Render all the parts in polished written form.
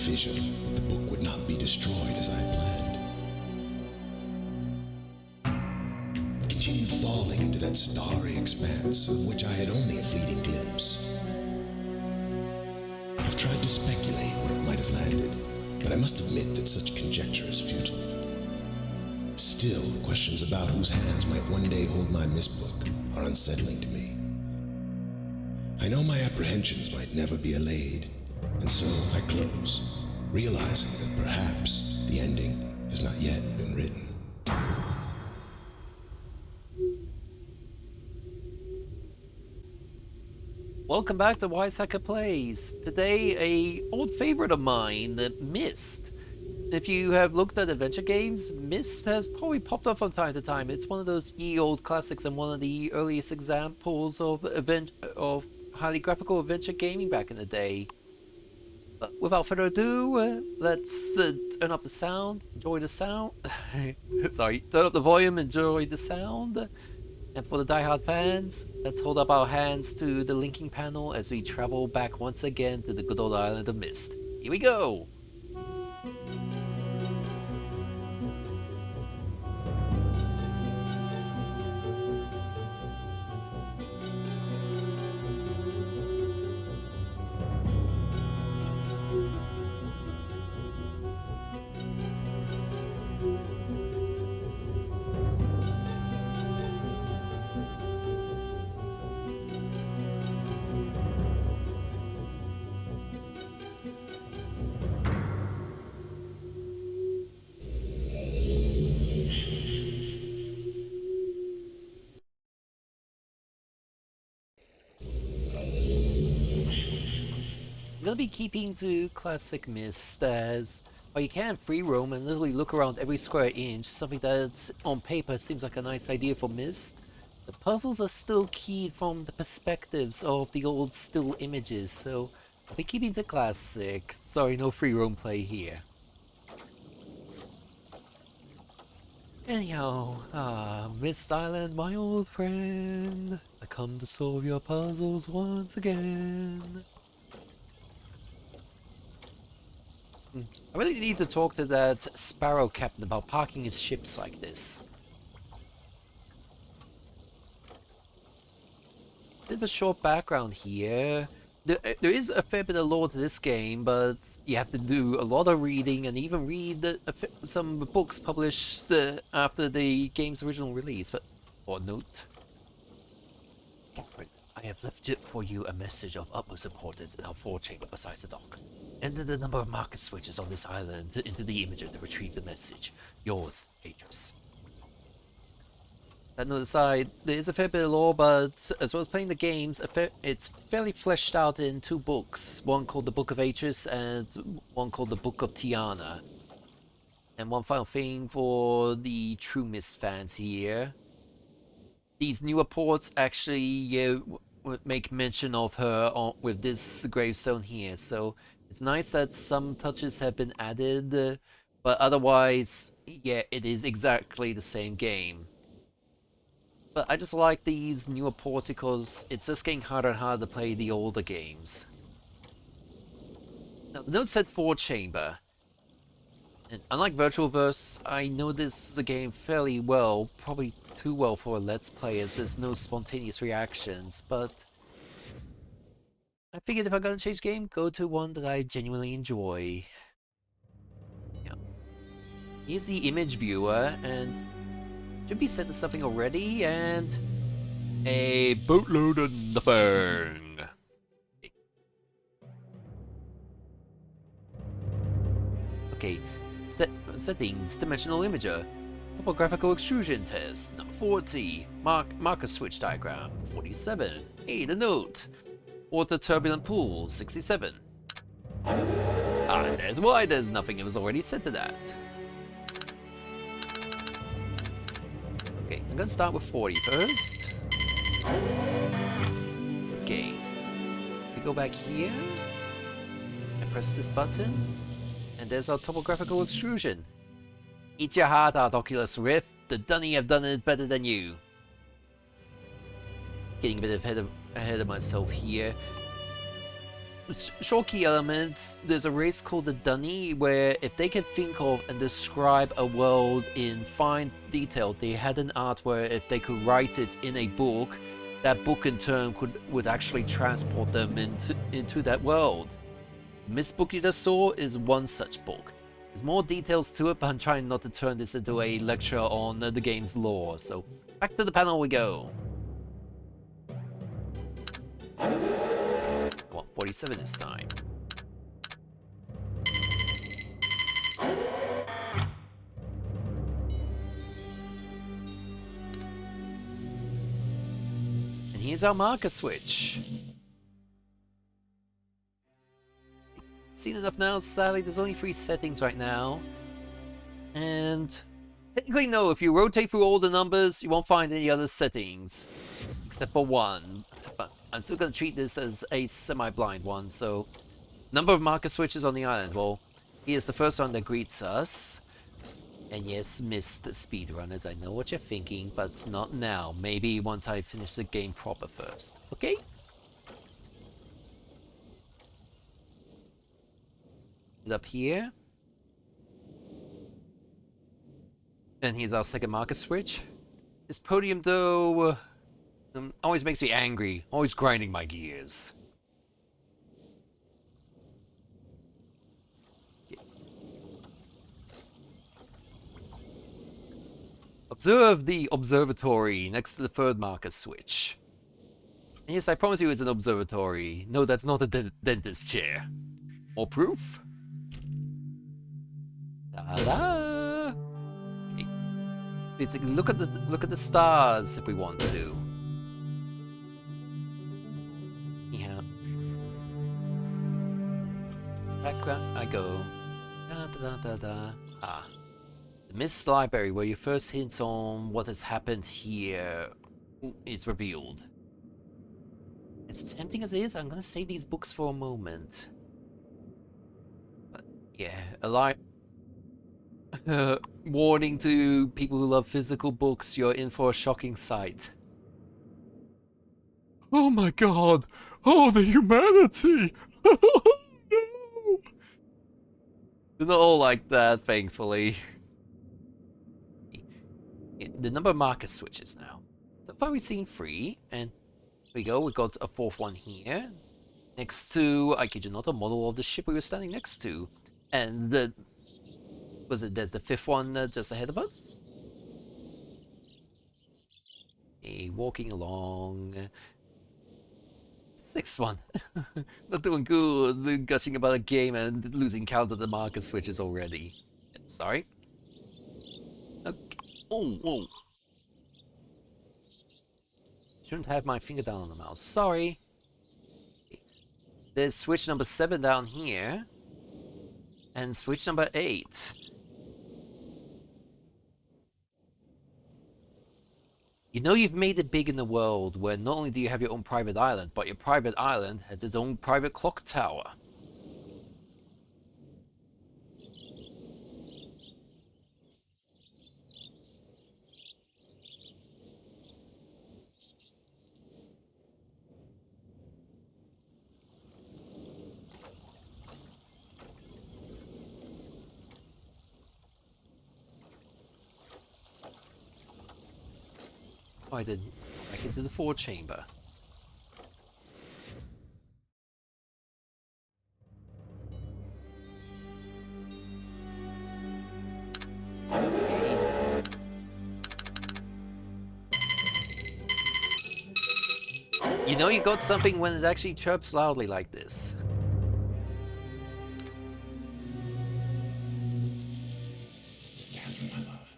vision that the book would not be destroyed as I had planned. It continued falling into that starry expanse of which I had only a fleeting glimpse. I've tried to speculate where it might have landed, but I must admit that such conjecture is futile. Still, questions about whose hands might one day hold my Myst book are unsettling to me. I know my apprehensions might never be allayed, and so I close, realizing that perhaps the ending has not yet been written. Welcome back to WiseHacker Plays. Today, a old favorite of mine, the Myst. If you have looked at adventure games, Myst has probably popped up from time to time. It's one of those ye-old classics and one of the earliest examples of highly graphical adventure gaming back in the day. But without further ado, let's turn up the sound, enjoy the sound. Sorry, turn up the volume, enjoy the sound. And for the die-hard fans, let's hold up our hands to the linking panel as we travel back once again to the good old island of Myst. Here we go! I'm gonna be keeping to classic Myst as well, you can free roam and literally look around every square inch, something that on paper seems like a nice idea for Myst. The puzzles are still keyed from the perspectives of the old still images, so I'll be keeping to classic. Sorry, no free roam play here. Anyhow, Myst Island, my old friend, I come to solve your puzzles once again. I really need to talk to that Sparrow captain about parking his ships like this. Bit of a short background here. There is a fair bit of lore to this game, but you have to do a lot of reading and even read some books published after the game's original release. But, or note. Catherine, I have left for you a message of utmost importance in our forechamber besides the dock. Enter the number of marker switches on this island into the imager to retrieve the message. Yours, Atris. That note aside, there is a fair bit of lore, but as well as playing the games, it's fairly fleshed out in two books. One called the Book of Atris and one called the Book of Tiana. And one final thing for the true Myst fans here. These new reports actually make mention of her with this gravestone here, so it's nice that some touches have been added, but otherwise, yeah, it is exactly the same game. But I just like these newer reports because it's just getting harder and harder to play the older games. Now, the note said forechamber. And unlike Virtualverse, I know this game fairly well, probably too well for a Let's Play as there's no spontaneous reactions, but I figured if I'm gonna change game, go to one that I genuinely enjoy. Yeah. Here's the image viewer, and should be set to something already, and a boatload of nothing. Okay, settings, dimensional imager, topographical extrusion test, number 40, marker switch diagram, 47, hey, the note, water turbulent pool, 67. And there's why there's nothing, it was already set to that. Okay, I'm gonna start with 40 first. Okay, we go back here, I press this button, and there's our topographical extrusion. Eat your heart out, Oculus Rift. The Dunny have done it better than you. Getting a bit ahead of myself here. short key elements, there's a race called the Dunny, where if they can think of and describe a world in fine detail, they had an art where if they could write it in a book, that book in turn would actually transport them into that world. The Myst book you just saw is one such book. There's more details to it, but I'm trying not to turn this into a lecture on the game's lore, so back to the panel we go. What, 47 this time? And here's our marker switch. Seen enough now, sadly there's only 3 settings right now. And technically no, if you rotate through all the numbers, you won't find any other settings. Except for one. But I'm still going to treat this as a semi-blind one, so... Number of marker switches on the island. Well, here's the first one that greets us. And yes, Myst speedrunners, I know what you're thinking, but not now. Maybe once I finish the game proper first. Okay? Up here. And here's our second marker switch. This podium, though, always makes me angry. Always grinding my gears. Observe the observatory next to the third marker switch. And yes, I promise you it's an observatory. No, that's not a dentist chair. More proof? Ta-da! Okay. Basically, look at the stars if we want to. Yeah. Back I go. Da da da da da. Ah. The Myst Library, where your first hints on what has happened here is revealed. As tempting as it is, I'm gonna save these books for a moment. But yeah, warning to people who love physical books, you're in for a shocking sight. Oh my god! Oh, the humanity! No! They're not all like that, thankfully. The number of marker switches now. So far we've seen 3, and here we go, we got a 4th one here. Next to, I kid you not, a model of the ship we were standing next to. And there's the 5th one just ahead of us? Okay, walking along. 6th one. Not doing good, gushing about a game and losing count of the marker switches already. Sorry. Okay. Oh. Shouldn't have my finger down on the mouse. Sorry. There's switch number 7 down here. And switch number 8. You know you've made it big in the world where not only do you have your own private island, but your private island has its own private clock tower. Oh, I didn't. Back into the forward chamber. Okay. You know you got something when it actually chirps loudly like this. Catherine, my love,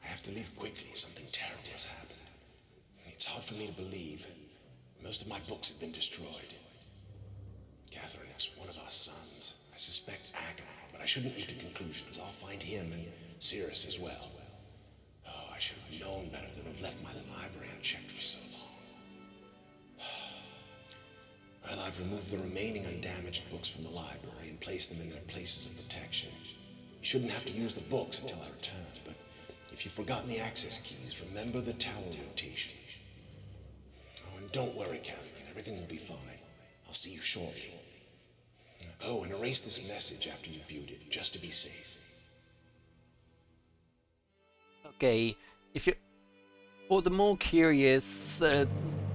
I have to leave quickly. Something terrible has happened. It's hard for me to believe. Most of my books have been destroyed. Catherine, it's one of our sons. I suspect Agony, but I shouldn't leap to conclusions. I'll find him and Cirrus as well. Oh, I should have known better than to have left my library unchecked for so long. Well, I've removed the remaining undamaged books from the library and placed them in their places of protection. You shouldn't have to use the books until I return, but if you've forgotten the access keys, remember the tower rotation. Oh, and don't worry, Catherine. Everything will be fine. I'll see you shortly. Oh, and erase this message after you viewed it, just to be safe. Okay, if you for the more curious,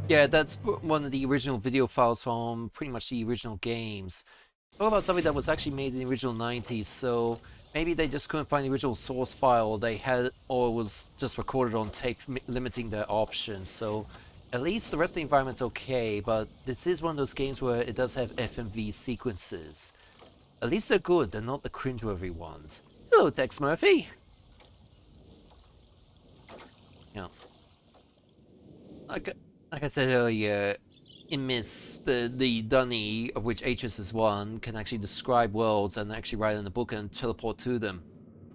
yeah, that's one of the original video files from pretty much the original games. Talk about something that was actually made in the original 90s, so maybe they just couldn't find the original source file they had, or was just recorded on tape, limiting their options. So at least the rest of the environment's okay, but this is one of those games where it does have FMV sequences. At least they're good, they're not the cringeworthy ones. Hello, Tex Murphy! Yeah. Like I said earlier, in Myst, the dunny, of which Atris is one, can actually describe worlds and actually write in the book and teleport to them.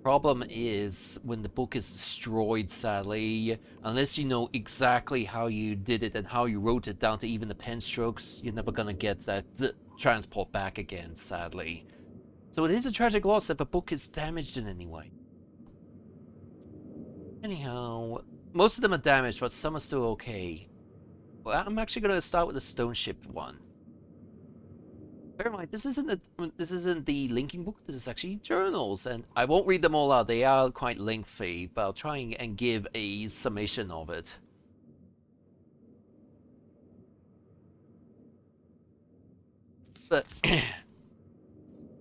Problem is, when the book is destroyed, sadly, unless you know exactly how you did it and how you wrote it down to even the pen strokes, you're never gonna get that transport back again, sadly. So it is a tragic loss if a book is damaged in any way. Anyhow, most of them are damaged, but some are still okay. Well, I'm actually going to start with the stone ship one. Bear in mind, this isn't the linking book. This is actually journals, and I won't read them all out. They are quite lengthy, but I'll try and give a summation of it. But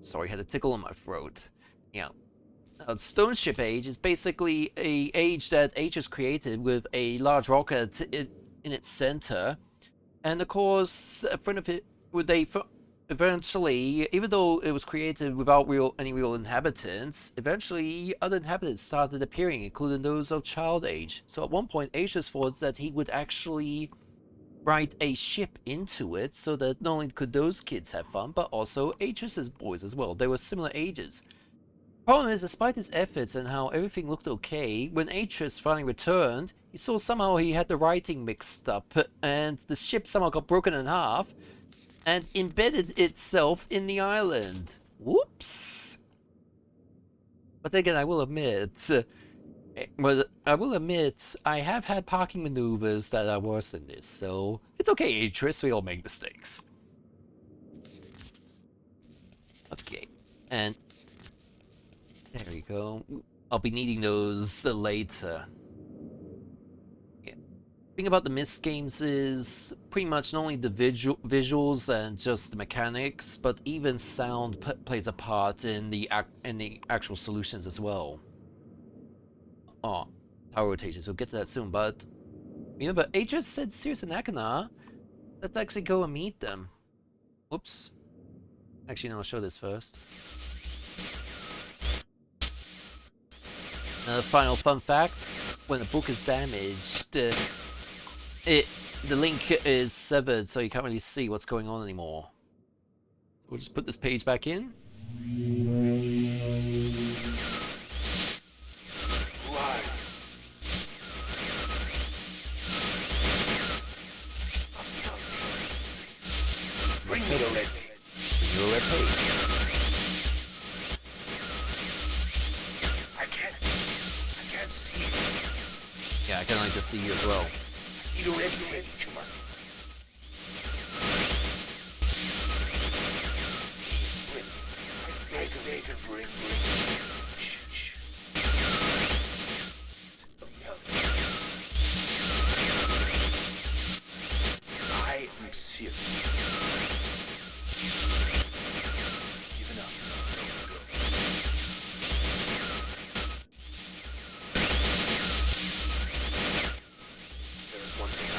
sorry, I had a tickle in my throat. Yeah. Now, Stone Ship Age is basically a age that Age has created with a large rocket in its center. And of course, a friend of it, they eventually, even though it was created without any real inhabitants, eventually other inhabitants started appearing, including those of child age. So at one point, Aetius thought that he would actually write a ship into it, so that not only could those kids have fun, but also Aetius's boys as well. They were similar ages. Problem is, despite his efforts and how everything looked okay, when Atreus finally returned, he saw somehow he had the writing mixed up, and the ship somehow got broken in half, and embedded itself in the island. Whoops! But again, I will admit, I have had parking maneuvers that are worse than this, so it's okay, Atreus, we all make mistakes. Okay, and there we go. I'll be needing those later. Yeah. The thing about the Myst games is pretty much not only the visuals and just the mechanics, but even sound plays a part in the actual solutions as well. Oh, tower rotations. We'll get to that soon, but but Atreus said Sirius and Akana. Let's actually go and meet them. Whoops. Actually, no, I'll show this first. Another final fun fact, when a book is damaged, the link is severed, so you can't really see what's going on anymore. So we'll just put this page back in. Bring me the red page. Bring you a red page. I can't see you. Yeah, I can only just see you as well. You red page, you must. Bring. Bring. I am serious. Give it up. There is one thing I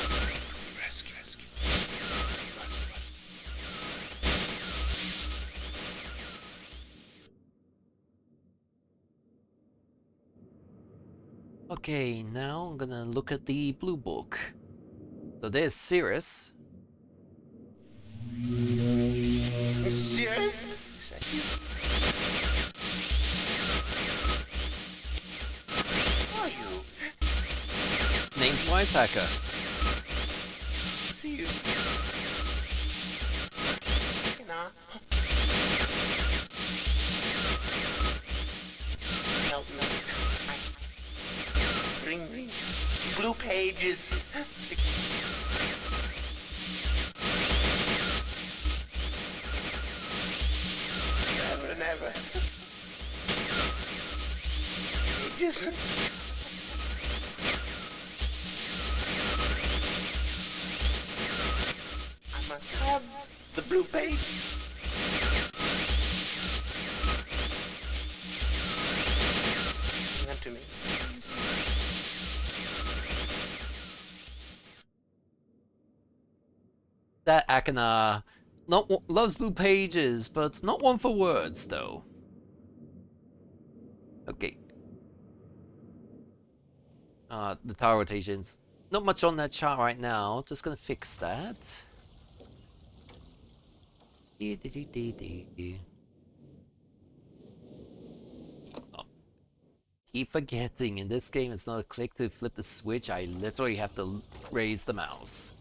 must rescue. Okay, now I'm gonna look at the blue book. So there's Cirrus. Serious? Who are you? Name's WiseHacker. See you. Help me. Bring blue pages. I must have the blue page. Bring that to me. That Akana loves blue pages, but not one for words, though. Okay. The tower rotations. Not much on that chart right now. Just gonna fix that. Oh. Keep forgetting, in this game it's not a click to flip the switch, I literally have to raise the mouse.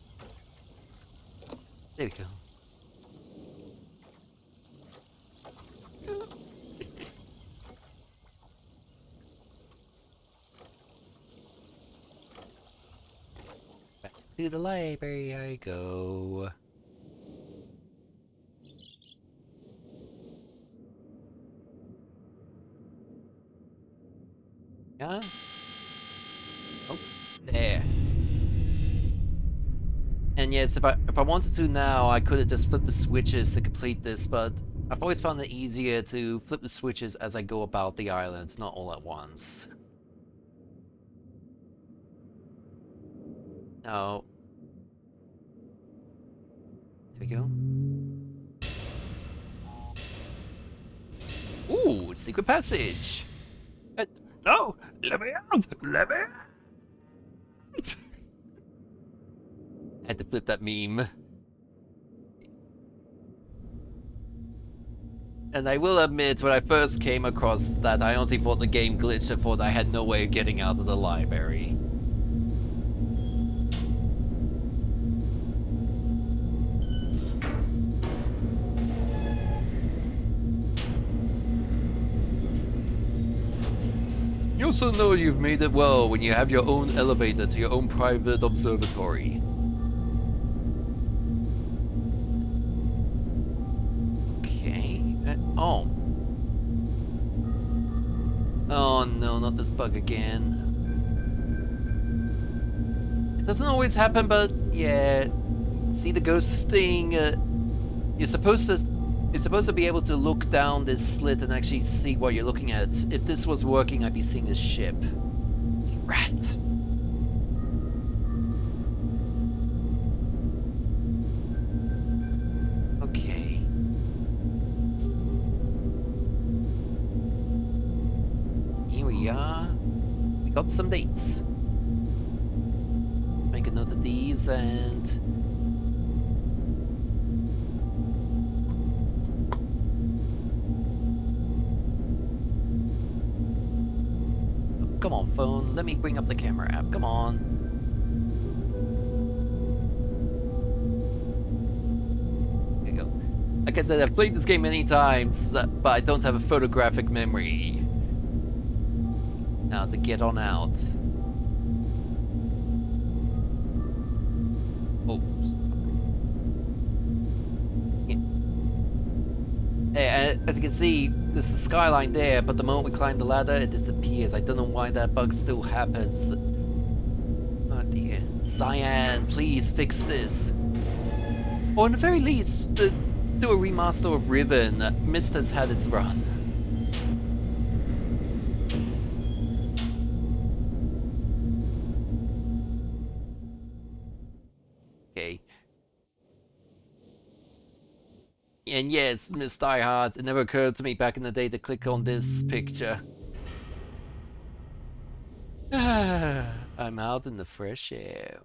There we go. Back to the library I go. Yeah? Oh, there. And yes, if I wanted to now, I could have just flipped the switches to complete this, but I've always found it easier to flip the switches as I go about the island, not all at once. Now, there we go. Ooh, secret passage! No! Let me out! Let me out! I had to flip that meme. And I will admit, when I first came across that, I honestly thought the game glitched and thought I had no way of getting out of the library. You also know you've made it well when you have your own elevator to your own private observatory. Okay. Oh. Oh no, not this bug again. It doesn't always happen, but yeah. See the ghosting? You're supposed to be able to look down this slit and actually see what you're looking at. If this was working, I'd be seeing this ship. Rat. Okay. Here we are. We got some dates. Let's make a note of these and... Come on, phone. Let me bring up the camera app. Come on. There you go. Like I said, I've played this game many times, but I don't have a photographic memory. Now to get on out. Oops. Yeah, as you can see, there's a skyline there, but the moment we climb the ladder, it disappears. I don't know why that bug still happens. Oh dear. Cyan, please fix this. Or in the very least, do a remaster of Riven. Myst has had its run. Okay. And yes, Miss Diehards, it never occurred to me back in the day to click on this picture. I'm out in the fresh air.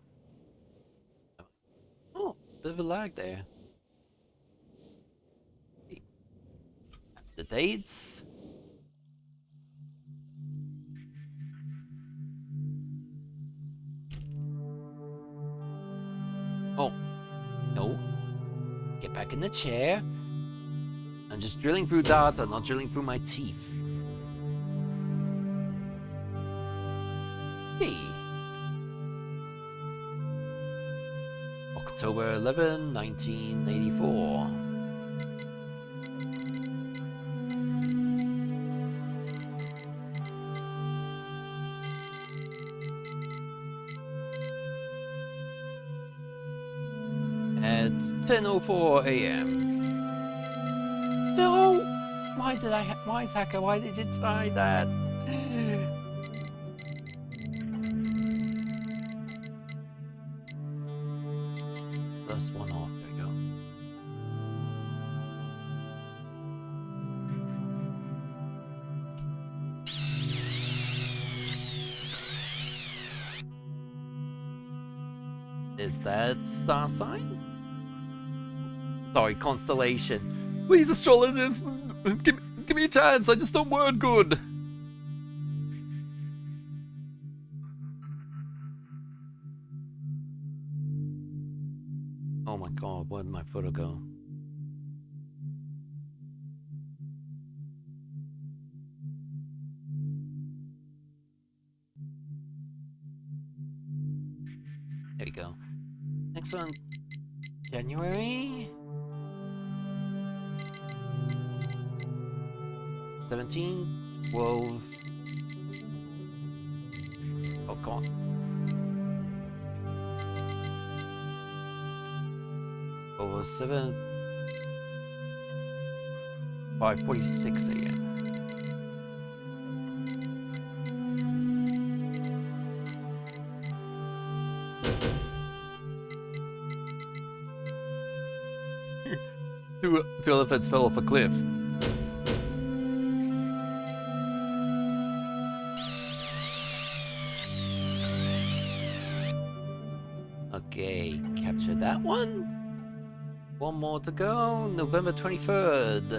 Oh, bit of a lag there. The dates. Oh, no. Get back in the chair. I'm just drilling through data, not drilling through my teeth. Hey. October 11, 1984. at 10:04 a.m. So, why did I WiseHacker, why did you try that? First one off, there we go. Is that star sign? Sorry, constellation. Please, astrologist, give me a chance. I just don't word good. Oh my god, where did my photo go? There we go. Next one, January 17, 12. Oh god. Over 7, 5:46 a.m. Two elephants fell off a cliff. Okay, capture that one. One more to go. November 23rd.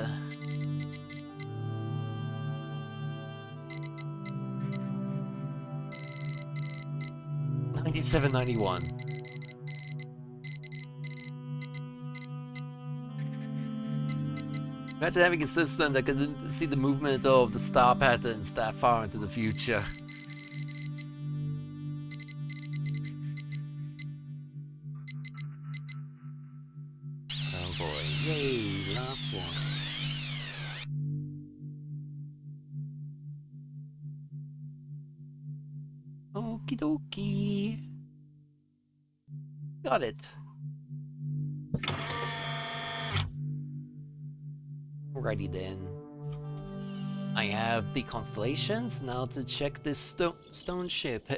9791. Imagine having a system that can see the movement of the star patterns that far into the future. Oh boy, yay, last one. Okie dokie. Got it. Alrighty then. I have the constellations. Now to check this stone ship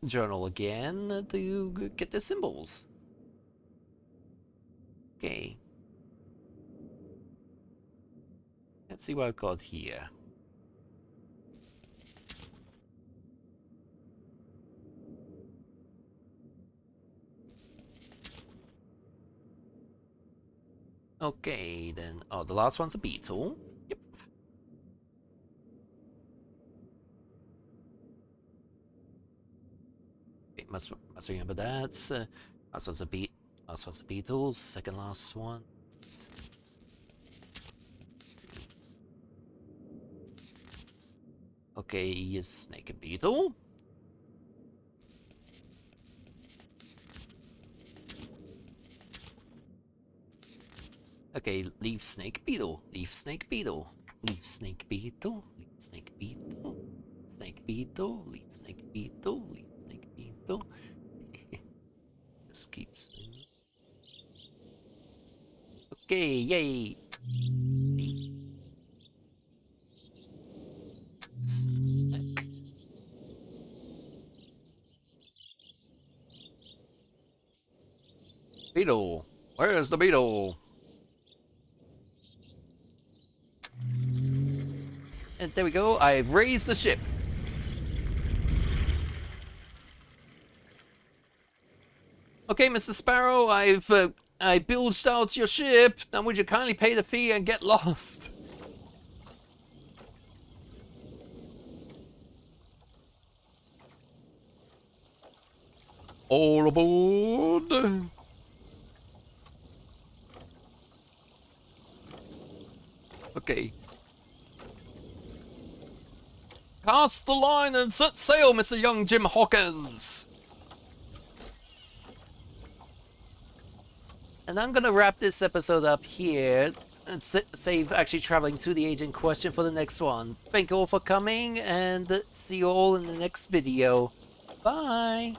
journal again to get the symbols. Okay. Let's see what I've got here. Okay, then. Oh, the last one's a beetle. Yep. Okay, must remember that. Last one's a beetle. Second last one. Okay, snake and beetle. Okay, leaf snake beetle, leaf snake beetle, leaf snake beetle, leaf snake beetle, snake beetle, leaf snake beetle, leaf snake beetle. This keeps. Okay, yay! Leaf snake. Beetle, where's the beetle? And there we go, I've raised the ship. Okay, Mr. Sparrow, I bilged out your ship. Now would you kindly pay the fee and get lost? All aboard! Okay. Cast the line and set sail, Mr. Young Jim Hawkins! And I'm gonna wrap this episode up here and save actually traveling to the age in question for the next one. Thank you all for coming, and see you all in the next video. Bye!